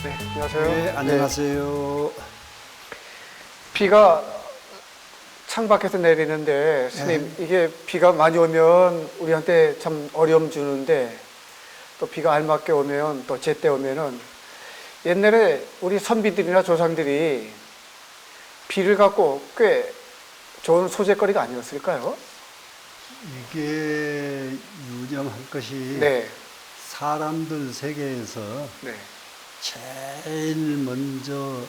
네, 안녕하세요. 네, 안녕하세요. 비가 창밖에서 내리는데, 스님, 이게 비가 많이 오면 우리한테 참 어려움 주는데, 또 비가 알맞게 오면, 또 제때 오면은, 옛날에 우리 선비들이나 조상들이 비를 갖고 꽤 좋은 소재거리가 아니었을까요? 이게 유념할 것이 네, 사람들 세계에서 네, 제일 먼저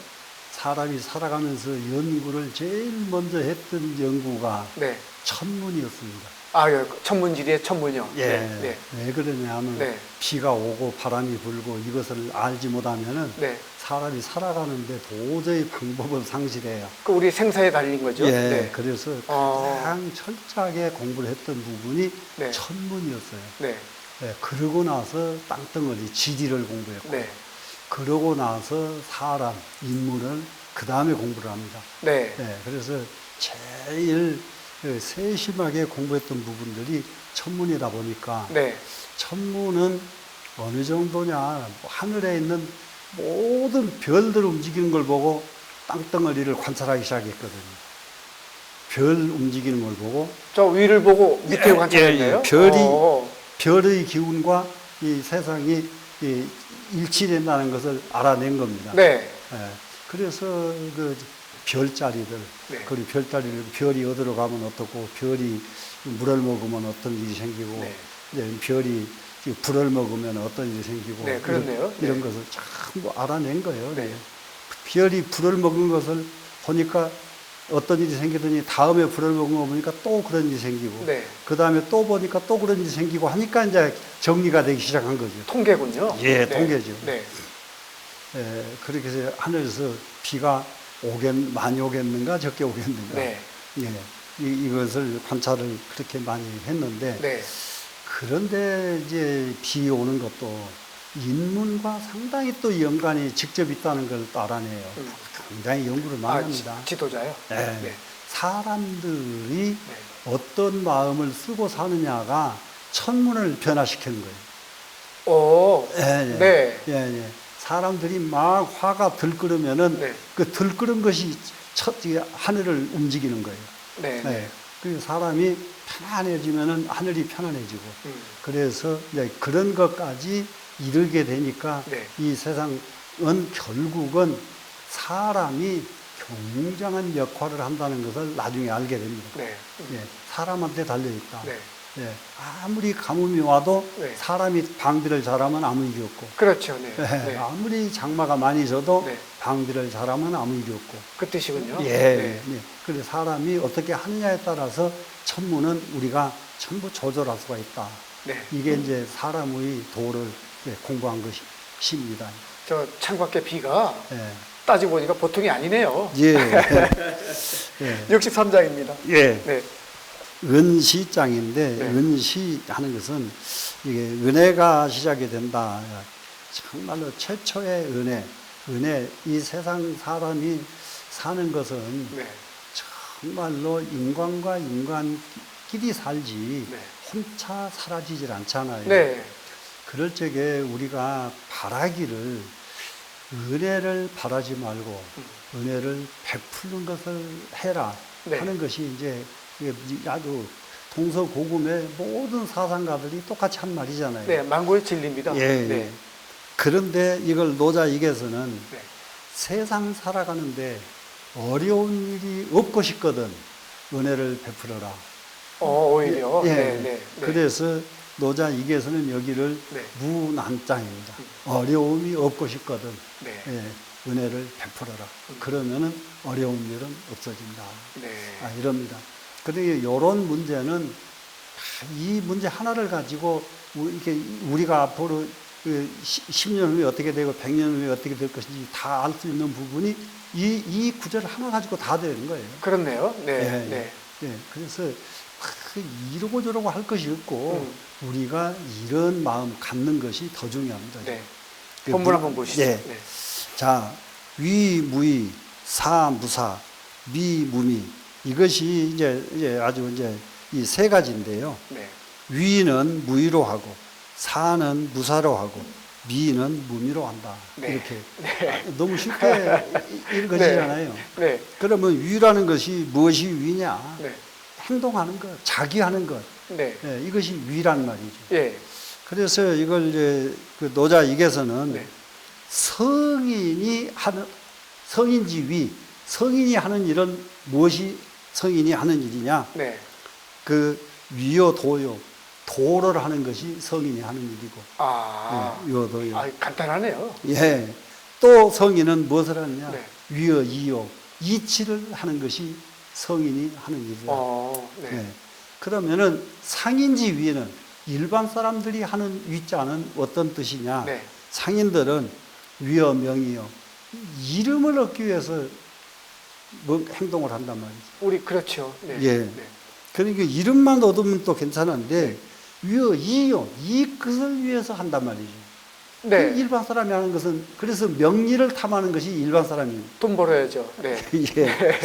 사람이 살아가면서 연구를 제일 먼저 했던 연구가 네. 천문이었습니다. 아, 천문지리의 천문이요. 예. 네, 네, 왜 그러냐면 네. 비가 오고 바람이 불고 이것을 알지 못하면은 네. 사람이 살아가는데 도저히 방법을 상실해요. 그 우리 생사에 달린 거죠? 예. 네. 그래서 어. 가장 철저하게 공부를 했던 부분이 네. 천문이었어요. 네, 예, 그러고 나서 땅덩어리 지리를 공부했고, 네, 그러고 나서 사람, 인물을 그 다음에 공부를 합니다. 네. 예, 그래서 제일 세심하게 공부했던 부분들이 천문이다 보니까 네. 천문은 어느 정도냐, 하늘에 있는 모든 별들 움직이는 걸 보고 땅덩어리를 관찰하기 시작했거든요. 별 움직이는 걸 보고 저 위를 보고 밑에 관찰했나요? 별이 어. 별의 기운과 이 세상이 일치된다는 것을 알아낸 겁니다. 네. 예, 그래서 그 별자리들, 네. 그리고 별자리를 별이 어디로 가면 어떻고, 별이 물을 먹으면 어떤 일이 생기고, 네. 이제 별이 불을 먹으면 어떤 일이 생기고, 네, 그렇네요. 이런 네. 것을 전부 알아낸 거예요. 네. 별이 불을 먹은 것을 보니까 어떤 일이 생기더니 다음에 불을 먹은 거 보니까 또 그런 일이 생기고, 네. 그 다음에 또 보니까 또 그런 일이 생기고 하니까 이제 정리가 되기 시작한 거죠. 통계군요. 예, 네. 통계죠. 네. 예, 그렇게 해서 하늘에서 비가 많이 오겠는가 적게 오겠는가, 네. 예, 이것을 관찰을 그렇게 많이 했는데, 네. 그런데 이제 비 오는 것도 인문과 상당히 또 연관이 직접 있다는 걸 또 알아내요. 굉장히 연구를 많이 합니다. 지도자요? 예, 네. 사람들이 네. 어떤 마음을 쓰고 사느냐가 천문을 변화시키는 거예요. 오. 예, 예. 네. 예, 예. 사람들이 막 화가 들끓으면은 네. 그 들끓은 것이 하늘을 움직이는 거예요. 네. 네. 네. 그리고 사람이 편안해지면은 하늘이 편안해지고, 음. 그래서 이제 그런 것까지 이르게 되니까 네. 이 세상은 결국은 사람이 굉장한 역할을 한다는 것을 나중에 알게 됩니다. 네. 예, 사람한테 달려있다. 네. 예, 아무리 가뭄이 와도 네. 사람이 방비를 잘하면 아무 일이 없고, 그렇죠. 네. 예, 네. 아무리 장마가 많이 져도 네. 방비를 잘하면 아무 일이 없고. 그 뜻이군요. 예, 네. 예. 그래서 사람이 어떻게 하느냐에 따라서 천문은 우리가 전부 조절할 수가 있다. 네. 이게 이제 사람의 도를 공부한 것입니다. 저 창밖에 비가 예. 따지고 보니까 보통이 아니네요. 예. 예. 63장입니다. 예. 네. 은시장인데, 네. 은시 하는 것은 이게 은혜가 시작이 된다. 정말로 최초의 은혜, 이 세상 사람이 사는 것은 네. 정말로 인간과 인간끼리 살지 네. 혼자 사라지질 않잖아요. 네. 그럴 적에 우리가 바라기를, 은혜를 바라지 말고 은혜를 베푸는 것을 해라 네. 하는 것이 이제 이게 아주 동서고금의 모든 사상가들이 똑같이 한 말이잖아요. 네. 만고의 진리입니다. 예. 네. 그런데 이걸 노자익에서는 네. 세상 살아가는데 어려운 일이 없고 싶거든 은혜를 베풀어라. 오히려. 예. 네. 네. 네. 그래서 노자익에서는 여기를 네. 무난장입니다. 어려움이 없고 싶거든 네. 예, 은혜를 베풀어라. 그러면은 어려운 일은 없어진다. 네. 이럽니다. 그런데 이런 문제는 이 문제 하나를 가지고 이렇게 우리가 앞으로 10년 후에 어떻게 되고 100년 후에 어떻게 될 것인지 다 알 수 있는 부분이 이 구절을 하나 가지고 다 되는 거예요. 그렇네요. 네. 예, 네. 예. 그래서 이러고 저러고 할 것이 없고 우리가 이런 마음 갖는 것이 더 중요합니다. 네. 그 본문 한번 보시죠. 예. 네. 자, 위무위, 사무사, 미무미, 이것이 이제 아주 이제 이 세 가지인데요. 네. 위는 무위로 하고, 사는 무사로 하고, 미는 무미로 한다. 네. 이렇게 네. 너무 쉽게 읽어지잖아요. 네. 그러면 위라는 것이 무엇이 위냐? 네. 행동하는 것, 자기 하는 것. 네. 예, 이것이 위란 말이죠. 예. 그래서 이걸 이제 그 노자 이게서는 네. 성인이 하는 성인지 위, 성인이 하는 일은 무엇이 성인이 하는 일이냐? 네. 그 위요 도요, 도를 하는 것이 성인이 하는 일이고, 아. 예, 위요 도요. 아, 간단하네요. 예. 또 성인은 무엇을 하느냐? 네. 위요 이요, 이치를 하는 것이 성인이 하는 일이다. 네. 예. 그러면은 상인지 위는 일반 사람들이 하는 위자는 어떤 뜻이냐? 네. 상인들은 위여 명이요 이름을 얻기 위해서 뭐 행동을 한단 말이죠. 우리 그렇죠. 네. 예. 네. 그러니까 이름만 얻으면 또 괜찮은데 네. 위여 이요 이 것을 위해서 한단 말이죠. 네. 그 일반 사람이 하는 것은 그래서 명리를 탐하는 것이 일반 사람입니다. 돈 벌어야죠. 네. 예.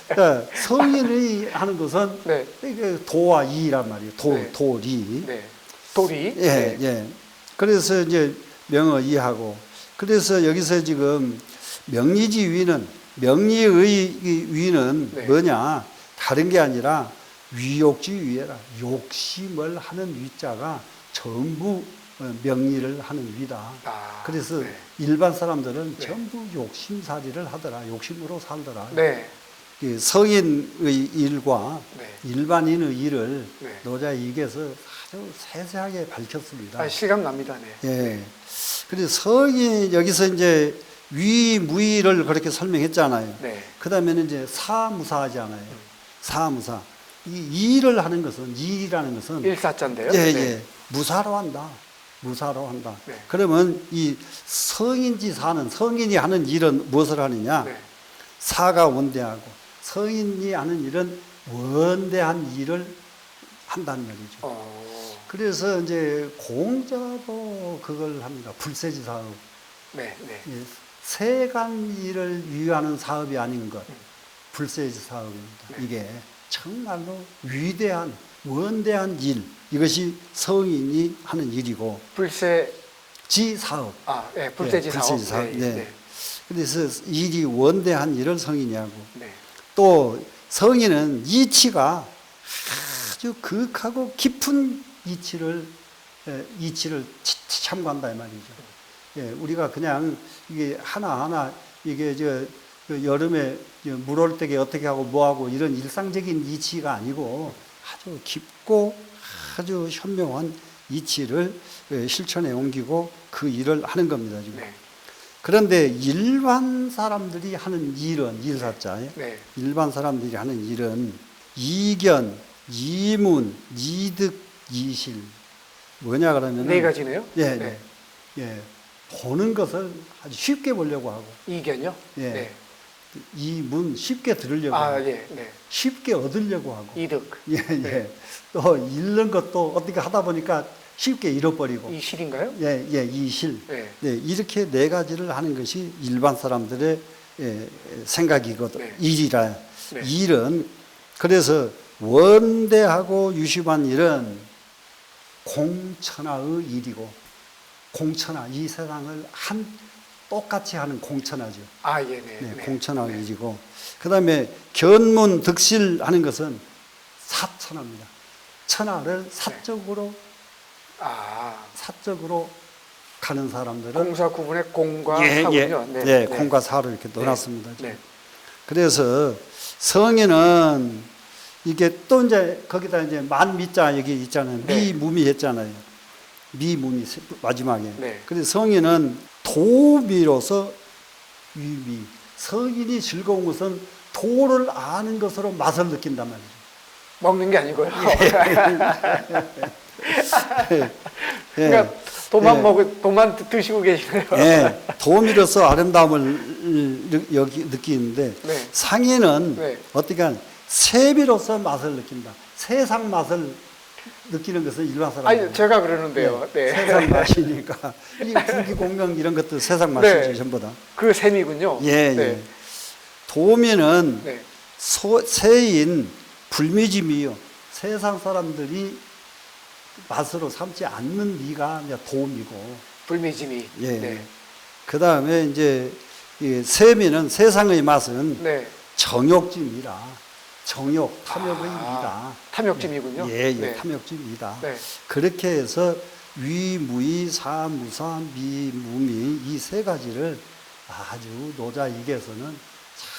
그러니까 성인이 하는 것은 네. 이게 도와 이란 말이에요. 네. 도리. 네. 도리. 예, 네. 예. 그래서 이제 명어 이하고 그래서 여기서 지금 명리지 위는 명리의 위는 네. 뭐냐? 다른 게 아니라 위욕지 위에라. 욕심을 하는 위자가 전부 명리를 하는 위다. 아, 그래서 네. 일반 사람들은 네. 전부 욕심살이를 하더라. 욕심으로 살더라. 네. 이 성인의 일과 네. 일반인의 일을 네. 노자 이게서 아주 세세하게 밝혔습니다. 아, 실감 납니다. 네. 예. 그래서 성인 여기서 이제 위, 무위를 그렇게 설명했잖아요. 네. 그 다음에는 이제 사무사하잖아요. 사무사. 이 일을 하는 것은, 일이라는 것은. 일사자인데요. 예, 네. 예. 무사로 한다. 무사로 한다. 네. 그러면 이 성인지 사는, 성인이 하는 일은 무엇을 하느냐? 네. 사가 원대하고 성인이 하는 일은 원대한 일을 한다는 말이죠. 그래서 이제 공자도 그걸 합니다. 불세지 사업. 네. 네. 예, 세간일을 위하는 사업이 아닌 것. 불세지 사업입니다. 네. 이게 정말로 위대한 원대한 일. 이것이 성인이 하는 일이고 지 사업. 아, 네. 불세지 사업. 불세지 사업. 네. 네. 네. 그래서 일이 원대한 일을 성인이 하고 네. 또 성인은 이치가 아주 극하고 깊은 이치를 참고한다 이 말이죠. 예, 우리가 그냥 이게 하나하나 이게 그 여름에 물 올 때게 어떻게 하고 뭐 하고 이런 일상적인 이치가 아니고 아주 깊고 아주 현명한 이치를 실천에 옮기고 그 일을 하는 겁니다, 지금. 네. 그런데 일반 사람들이 하는 일은 일사자에 네. 일반 사람들이 하는 일은 이견, 이문, 이득, 이실 뭐냐 그러면 네 가지네요. 예, 네. 예, 보는 것을 아주 쉽게 보려고 하고 이견요? 예, 네. 이문 쉽게 들으려고 아, 하고 예. 네. 쉽게 얻으려고 하고 이득. 예, 예. 네. 또 잃는 것도 어떻게 하다 보니까 쉽게 잃어버리고 이 실인가요? 예, 예, 이실 네. 네, 이렇게 네 가지를 하는 것이 일반 사람들의 생각이거든. 네. 일이라. 네. 일은 그래서 원대하고 유심한 일은 공천하의 일이고 공천하 이 세상을 똑같이 하는 공천하죠. 아, 예, 네. 네, 네. 공천하의 네. 일이고 그다음에 견문 득실 하는 것은 사천하입니다. 천하를 사적으로 사적으로 가는 사람들은 공사 구분의 공과 예, 사군요. 예, 네, 공과 사를 이렇게 넣어놨습니다. 네. 그래서 성인은 이게 또 이제 거기다 이제 만미자 여기 있잖아요. 네. 미무미 했잖아요. 미무미 마지막에. 네. 그래서 성인은 도미로서 위미. 성인이 즐거운 것은 도를 아는 것으로 맛을 느낀단 말이죠. 먹는 게 아니고요. 예. 그러니까 도만 드시고 계시네요. 예, 도미로서 아름다움을 느끼는데 네. 상인은 네. 어떻게 하냐 세비로서 맛을 느낀다. 세상 맛을 느끼는 것은 일반 사람. 아니, 제가 그러는데요. 네. 세상 맛이니까 이 부귀공명 이런 것도 세상 맛이죠. 네. 전부 다. 그 셈이군요. 예, 네. 예. 도미는 네. 세인 불미짐이요. 세상 사람들이 맛으로 삼지 않는 미가 이제 도미고 불미지미. 예. 네. 그 다음에 이제 이 세미는 세상의 맛은 네. 정욕짐이라. 정욕, 탐욕의 미다. 탐욕짐이군요. 예, 예, 네. 탐욕짐이다. 네. 그렇게 해서 위, 무위, 사, 무사, 미, 무미 이 세 가지를 아주 노자익에서는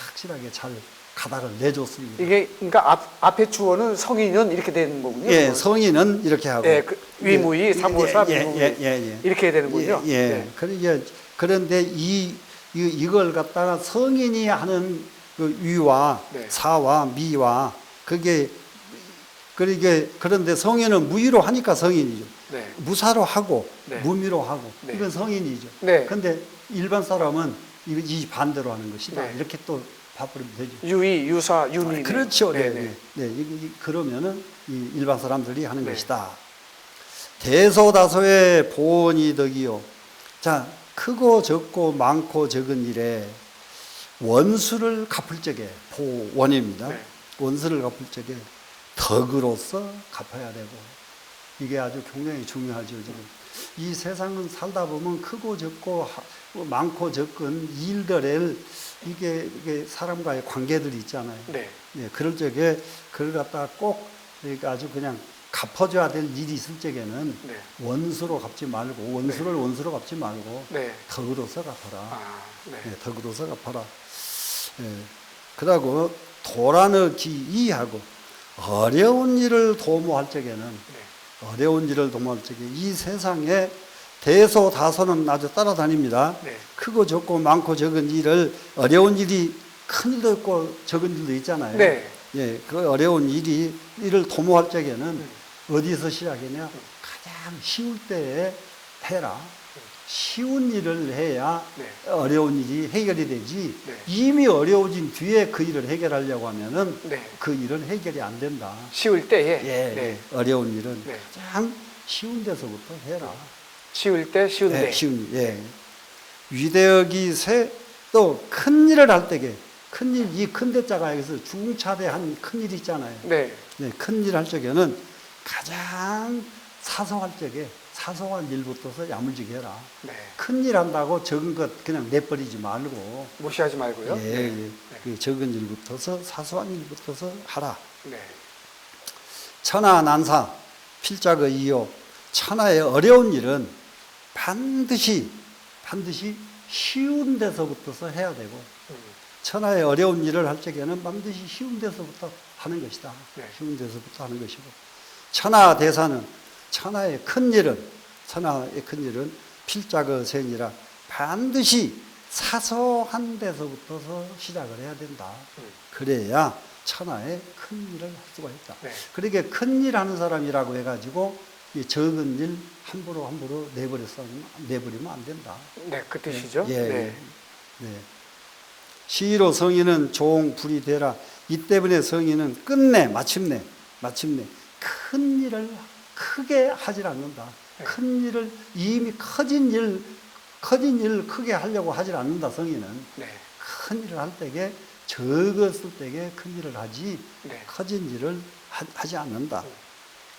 확실하게 잘 가닥을 내줬습니다. 이게 그러니까 앞에 주어는 성인은 이렇게 되는 거군요. 예, 그건. 성인은 이렇게 하고. 예, 그 위무이, 사무사, 예, 미무이 예, 예, 예. 이렇게 되는군요. 예, 예. 네. 그런데 이걸 갖다가 성인이 하는 그 위와 네. 사와 미와 그런데 성인은 무위로 하니까 성인이죠. 네. 무사로 하고 네. 무미로 하고 네. 이건 성인이죠. 네. 근데 일반 사람은 이 반대로 하는 것이다. 네. 이렇게 또 봐버리면 되죠. 유의, 유사, 유미. 그렇죠. 네, 네, 네. 네. 그러면은 이 일반 사람들이 하는 네. 것이다. 대소다소의 보온이 덕이요. 자, 크고 적고 많고 적은 일에 원수를 갚을 적에 보원입니다. 네. 원수를 갚을 적에 덕으로서 갚아야 되고 이게 아주 굉장히 중요하죠. 지금 이 세상은 살다 보면 크고 적고 많고 적은 일들을 이게 사람과의 관계들이 있잖아요. 네. 예, 그럴 적에 그걸 갖다가 꼭 아주 그냥 갚아줘야 될 일이 있을 적에는 네. 원수로 갚지 말고 원수를 원수로 갚지 말고 네. 덕으로서 갚아라. 아, 네. 예, 덕으로서 갚아라. 예. 그러고 도란의 기이하고 어려운 일을 도모할 적에는 네. 어려운 일을 도모할 적에 이 세상에 대소다소는 아주 따라다닙니다. 네. 크고 적고 많고 적은 일을 어려운 일이 큰 일도 있고 적은 일도 있잖아요. 네. 예, 그 어려운 일을 도모할 적에는 어디서 시작이냐? 가장 쉬울 때에 해라. 쉬운 일을 해야 네. 어려운 일이 해결이 되지. 네. 이미 어려워진 뒤에 그 일을 해결하려고 하면은 네. 그 일은 해결이 안 된다. 쉬울 때에. 예, 네. 어려운 일은 네. 가장 쉬운 데서부터 해라. 쉬울 때, 쉬운 예, 때. 쉬운 일. 예. 위대역이 또 큰 일을 할 때게 큰 일, 이 큰 대자가 여기서 중차대한 큰 일이 있잖아요. 네. 네, 큰 일 할 적에는 가장 사소할 적에 사소한 일부터서 야물지게 해라. 네. 큰 일 한다고 적은 것 그냥 내버리지 말고 무시하지 말고요. 예, 네. 예. 그 적은 일부터서 사소한 일부터서 하라. 네. 천하난사 필자의 이요. 천하의 어려운 일은 반드시 쉬운 데서부터서 해야 되고 천하의 어려운 일을 할 적에는 반드시 쉬운 데서부터 하는 것이다. 네. 쉬운 데서부터 하는 것이고 천하 대사는 천하의 큰 일은 필자거 생이라 반드시 사소한 데서부터서 시작을 해야 된다. 그래야 천하의 큰 일을 할 수가 있다. 네. 그러니까 큰 일 하는 사람이라고 해가지고 이 적은 일 함부로 내버리면 안 된다. 네, 그 뜻이죠. 예, 네. 네. 시로 성인은 종불이 되라. 이 때문에 성인은 끝내 마침내 큰 일을 크게 하질 않는다. 네. 큰 일을 이미 커진 일 크게 하려고 하질 않는다. 성인은 네. 큰 일을 할 때에 적었을 때에 큰 일을 하지 네. 커진 일을 하지 않는다.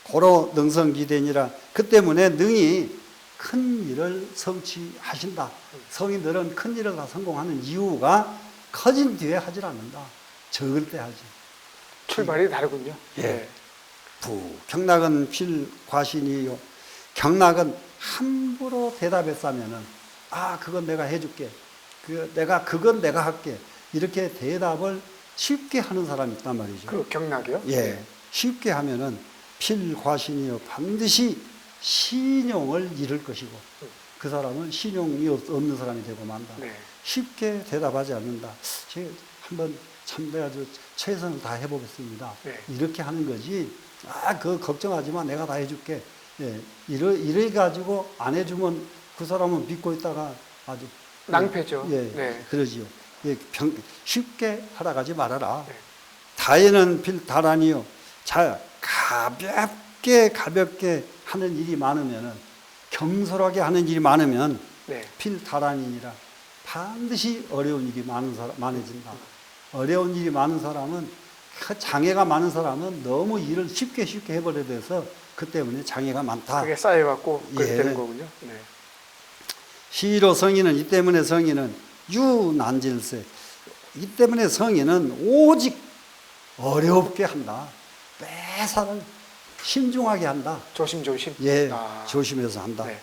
고로 능성기대니라. 그 때문에 능히 큰 일을 성취하신다. 성인들은 큰 일을 다 성공하는 이유가 커진 뒤에 하질 않는다. 적을 때 하지. 출발이 다르군요. 예. 네. 경락은 필과신이요. 경락은 함부로 대답했으면은 그건 내가 해줄게. 그건 내가 할게. 이렇게 대답을 쉽게 하는 사람이 있단 말이죠. 그 경락이요? 예. 네. 쉽게 하면은 필과신이요. 반드시 신용을 잃을 것이고 그 사람은 신용이 없는 사람이 되고 만다. 네. 쉽게 대답하지 않는다. 제가 한번 참 내가 최선을 다 해보겠습니다. 네. 이렇게 하는 거지. 그거 걱정하지 마. 내가 다 해줄게. 예. 이래 가지고 안 해주면 그 사람은 믿고 있다가 아주 낭패죠. 예. 네. 그러지요. 예. 쉽게 하라가지 말아라. 네. 다에는 필다란이요. 자, 가볍게 하는 일이 많으면은 경솔하게 하는 일이 많으면 네. 필다란이니라 반드시 어려운 일이 많아진다. 어려운 일이 많은 사람은 장애가 많은 사람은 너무 일을 쉽게 해버려야 돼서 그 때문에 장애가 많다. 그게 쌓여갖고 그렇게 예. 되는 거군요. 네. 시로 성인은 이 때문에 성인은 유난질세. 이 때문에 성인은 오직 어렵게 한다. 매사를 신중하게 한다. 조심조심. 예, 아. 조심해서 한다. 네.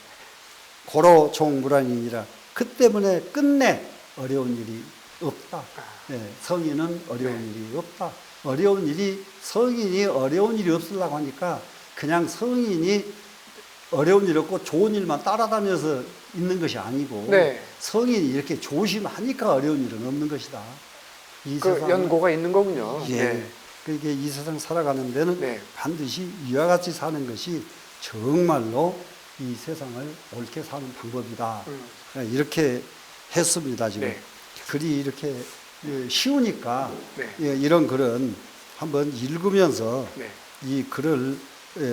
고로 총불안이니라. 그 때문에 끝내 어려운 일이 없다. 예, 성인은 어려운 일이 없다. 어려운 일이 성인이 어려운 일이 없으려고 하니까 그냥 성인이 어려운 일 없고 좋은 일만 따라다녀서 있는 것이 아니고 네. 성인이 이렇게 조심하니까 어려운 일은 없는 것이다. 이 그 세상은- 연고가 있는 거군요. 예. 네. 그러니까 이 세상 살아가는 데는 네. 반드시 이와 같이 사는 것이 정말로 이 세상을 옳게 사는 방법이다. 이렇게 했습니다, 지금. 네. 글이 이렇게 쉬우니까 네. 예, 이런 글은 한번 읽으면서 네. 이 글을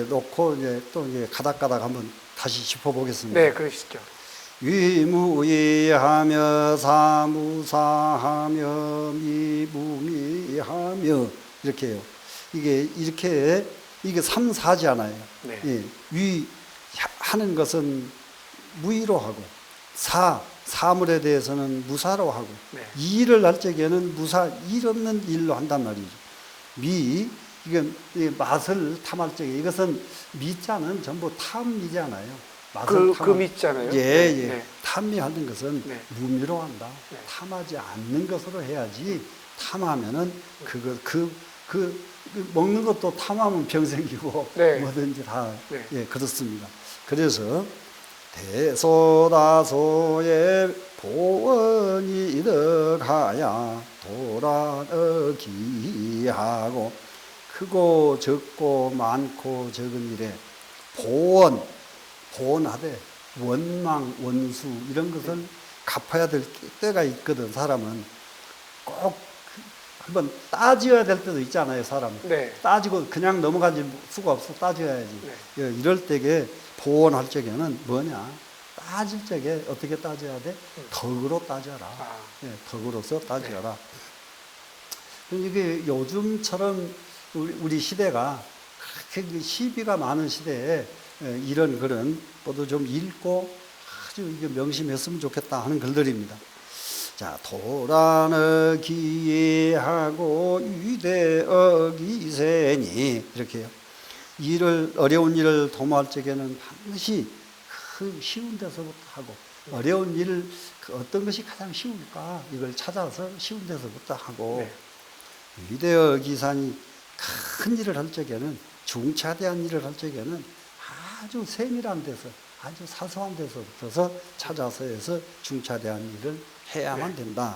놓고 이제 또 이제 가닥가닥 한번 다시 짚어보겠습니다. 네, 그러시죠. 위무위하며 사무사하며 미무미하며 이렇게 해요. 이게 삼사잖아요. 네. 예, 위하는 것은 무의로 하고 사물에 대해서는 무사로 하고 네. 일을 할 적에는 무사 일 없는 일로 한단 말이죠. 이게 맛을 탐할 적에 이것은 미자는 전부 탐미잖아요. 그 밑잖아요. 예, 예. 네. 탐미하는 것은 네. 무미로 한다. 네. 탐하지 않는 것으로 해야지. 탐하면은 먹는 것도 탐하면 병 생기고 네. 뭐든지 다 네. 예, 그렇습니다. 그래서 대소다소의 보원이 이득하야 도란어기하고 크고 적고 많고 적은 일에 보원하되 원망 원수 이런 것을 갚아야 될 때가 있거든. 사람은 꼭 한번 따져야 될 때도 있잖아요. 사람은 네. 따지고 그냥 넘어가지 수가 없어. 따져야지. 네. 예, 이럴 때에 보원할 적에는 뭐냐? 따질 적에 어떻게 따져야 돼? 덕으로 따져라. 아. 예, 덕으로서 따져라. 이게 요즘처럼 우리 시대가 그렇게 시비가 많은 시대에 이런 글은 모두 좀 읽고 아주 이게 명심했으면 좋겠다 하는 글들입니다. 자, 도란어 기예하고 위대어기세니 이렇게요. 어려운 일을 도모할 적에는 반드시 그 쉬운 데서부터 하고 어려운 일을 어떤 것이 가장 쉬울까 이걸 찾아서 쉬운 데서부터 하고 네. 위대어기산이 큰 일을 할 적에는 중차대한 일을 할 적에는 아주 세밀한 데서 아주 사소한 데서부터 찾아서 해서 중차대한 일을 해야만 된다.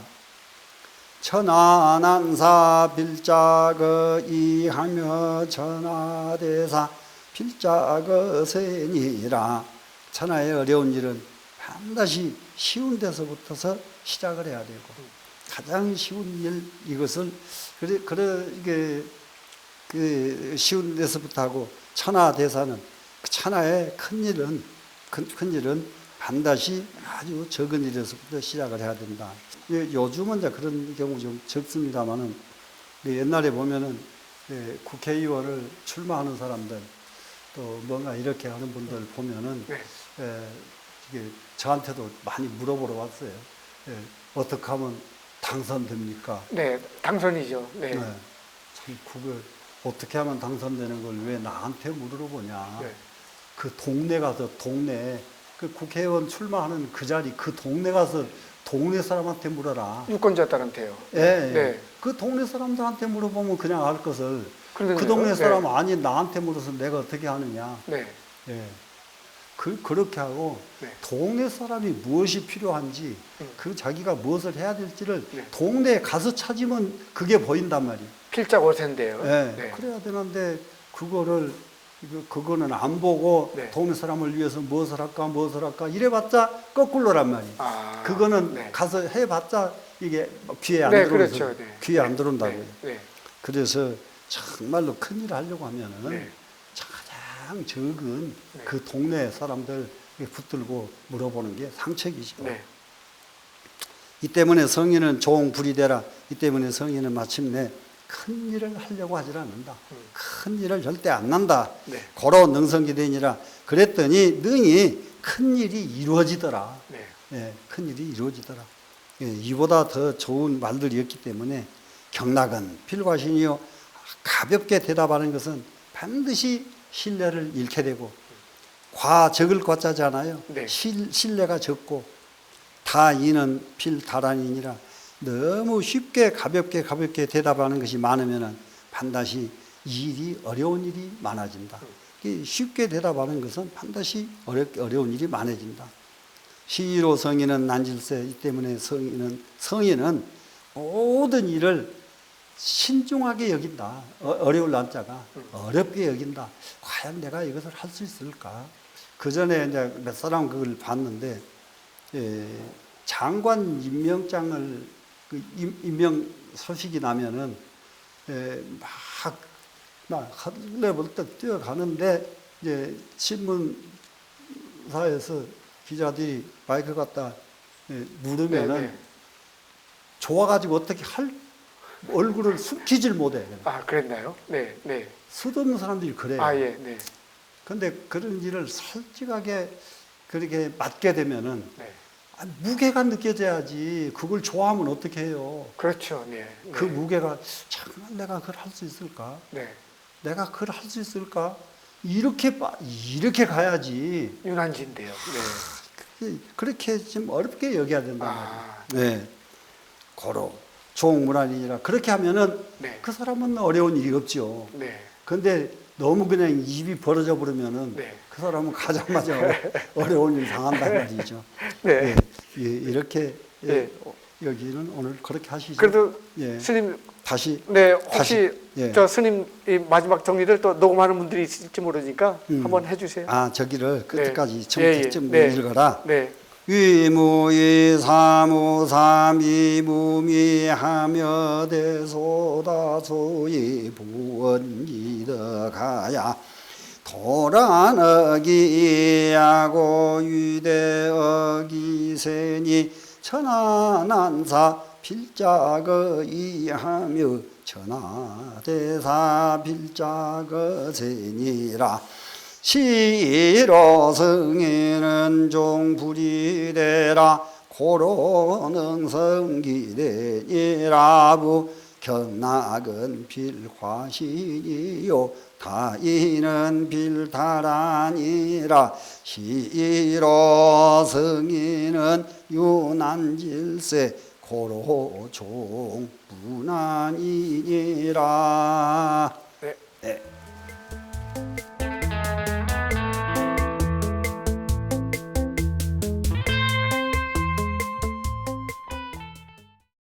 천하난사 빌자거 이하며 천하대사 빌자거 세니라. 천하의 어려운 일은 반드시 쉬운 데서부터 시작을 해야 되고 가장 쉬운 일 이것을 이게 쉬운 데서부터 하고 천하대사는 그 천하의 큰 일은 반드시 아주 적은 일에서부터 시작을 해야 된다. 요즘은 이제 그런 경우 좀 적습니다만은 옛날에 보면은 국회의원을 출마하는 사람들 또 뭔가 이렇게 하는 분들 보면은 네. 이게 저한테도 많이 물어보러 왔어요. 어떻게 하면 당선됩니까? 네, 당선이죠. 네. 참 그걸 어떻게 하면 당선되는 걸 왜 나한테 물어보냐? 네. 그 동네 가서 그 국회의원 출마하는 그 자리 그 동네 가서 동네 사람한테 물어라. 유권자들한테요. 예, 네. 그 동네 사람들한테 물어보면 그냥 알 것을 그러네요. 그 동네 사람 네. 아니 나한테 물어서 내가 어떻게 하느냐. 네. 예. 그렇게 하고 네. 동네 사람이 무엇이 필요한지 음. 그 자기가 무엇을 해야 될지를 네. 동네에 가서 찾으면 그게 보인단 말이에요. 필자고센데요. 예. 네. 그래야 되는데 그거는 안 보고 네. 동네 사람을 위해서 무엇을 할까 이래봤자 거꾸로란 말이에요. 아, 그거는 네. 가서 해봤자 이게 귀에 안 네, 들어오서 그렇죠. 네. 귀에 안 들어온다고요. 네. 네. 그래서 정말로 큰일을 하려고 하면은 네. 가장 적은 네. 그 동네 사람들 붙들고 물어보는 게 상책이죠. 네. 이 때문에 성인은 종불이되라. 이 때문에 성인은 마침내 큰 일을 하려고 하질 않는다. 큰 일을 절대 안 난다. 네. 고로 능성기되니라. 그랬더니 능히 큰 일이 이루어지더라. 네. 예, 큰 일이 이루어지더라. 예, 이보다 더 좋은 말들이었기 때문에 경락은 필과신이요 가볍게 대답하는 것은 반드시 신뢰를 잃게 되고 적을 과자잖아요. 네. 신뢰가 적고 다이는 필다란이니라 너무 쉽게 가볍게 대답하는 것이 많으면 반드시 어려운 일이 많아진다. 쉽게 대답하는 것은 반드시 어려운 일이 많아진다. 시로 성인은 난질세. 이 때문에 성인은 모든 일을 신중하게 여긴다. 어려울 난자가 어렵게 여긴다. 과연 내가 이것을 할 수 있을까? 그 전에 이제 몇 사람 그걸 봤는데 장관 임명장을 임명 소식이 나면은 막 헐레벌떡 뛰어가는데 이제 신문사에서 기자들이 마이크 갖다 물으면은 네. 좋아가지고 어떻게 얼굴을 숨기질 못해. 아, 그랬나요? 네, 네. 수없는 사람들이 그래요. 아, 예, 네. 근데 그런 일을 솔직하게 그렇게 맡게 되면은 네. 무게가 느껴져야지. 그걸 좋아하면 어떻게 해요? 그렇죠, 네. 그 네. 무게가 정말 내가 그걸 할 수 있을까? 네. 내가 그걸 할 수 있을까? 이렇게 가야지. 유난지인데요. 네. 그렇게 좀 어렵게 여겨야 된단 아, 말이에요. 네. 고로 종문안이니라 그렇게 하면은 네. 그 사람은 어려운 일이 없죠. 네. 근데 너무 그냥 입이 벌어져 버리면은 네. 그 사람은 가자마자 어려운 일 당한단 말이죠. 네. 예, 이렇게 예. 여기는 오늘 그렇게 하시죠. 그래도 예. 스님, 다시 네, 혹시 다시, 예. 저 스님 이 마지막 정리를 또 녹음하는 분들이 있을지 모르니까 한번 해주세요. 저기를 끝까지 네. 좀 네. 읽어라. 네. 위무이 사무삼이무미하며 대소다소이 부원기더가야 도란어기야고 유대어기세니 천하난사 필자거이하며 천하대사 필자거세니라 시로 성인은 종불이되라 고로는 성기되니라부 견낙은 필화신이요 다이는 필다란이라 시로 성인은 유난질세 고로 종분한이니라